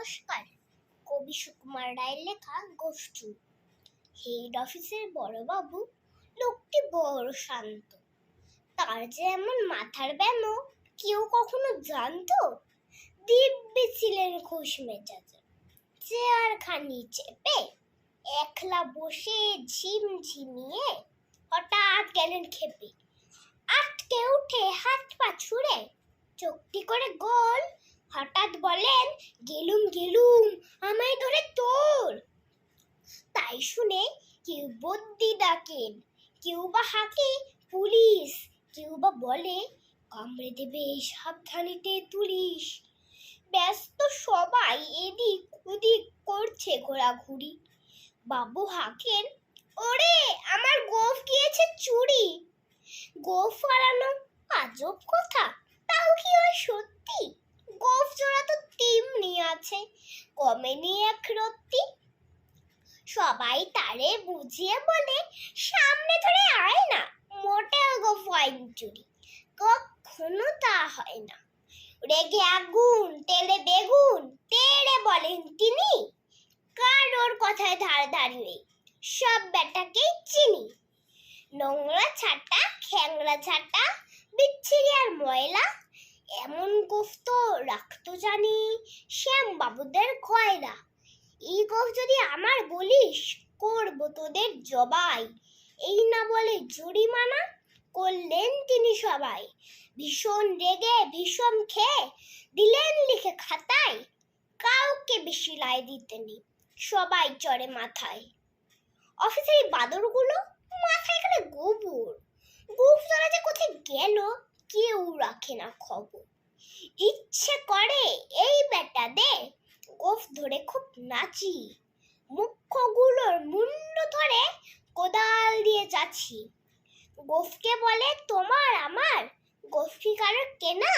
নমস্কার। কবি সুকুমার রায়ের লেখা গোষ্ঠী। হেড অফিসের বড়বাবু লোকটি বড় শান্ত। তার যে এমন মাথার ব্যামো কেউ কখনো জানতো? দিব্যি ছিলেন খুশ মেজাজে। চেয়ারখানি চেপে একলা বসে ঝিমঝিমিয়ে হঠাৎ গেলেন খেপে। আটকে উঠে হাত পা ছুড়ে চোখটি করে গোল, হঠাৎ বলেন, গেলুম গেলুম, আমায় ধরে তোর। তাই শুনে কেউ বদ্যি ডাকেন, কেউ বা হাঁকে পুলিশ, কেউ বা বলে, কামড়ে দেবে সাবধানেতে তুলিস। ব্যস্ত সবাই এদিক ওদিক করছে ঘোরাঘুরি। বাবু হাঁকেন, ওরে আমার গোঁফ গিয়েছে চুরি। গোঁফ হারানো আজব কথা, তাও কি ওই সত্যি? গোঁফ জোড়া তো তেমনি আছে, কমেনি এক রত্তি। সবাই তারে বুঝিয়ে বলে, সামনে ধরে আয় না, মোটেও গোঁফ হয়নি চুরি, কখনো তা হয় না। রেগে আগুন, তেলে বেগুন, তেড়ে বলেন তিনি, কারোর কথায় ধার ধারি সব বেটাকেই চিনি। নোংরা ছাটা, খ্যাংরা ছাটা, বিচ্ছিরি আর ময়লা, এমন গোঁফ তো রাখতো জানি শ্যাম বাবুদের কয়লা। এই গোঁফ যদি আমার বলিস, করবো তোদের জবাই। এই না বলে জরিমানা করলেন তিনি সবাই। ভীষণ রেগে ভীষণ খেয়ে দিলেন লিখে খাতায়, কাউকে বেশি লাই দিতেনি, সবাই চড়ে মাথায়। অফিসের এই বাদরগুলো মাথায় গেলে গোবর, গোঁফ জোড়া যে কোথায় গেল কেউ রাখে না খবর। ইচ্ছে করে এই বেটাদের গোঁফ ধরে খুব নাচি, মুখ্যগুলোর মুন্ড ধরে কোদাল দিয়ে যাচ্ছি। গোঁফকে বলে তোমার আমার, গোঁফ কি কারোর কেনা?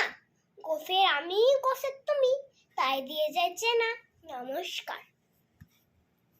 গোঁফের আমি, গোঁফের তুমি, তাই দিয়ে যায় চেনা। নমস্কার।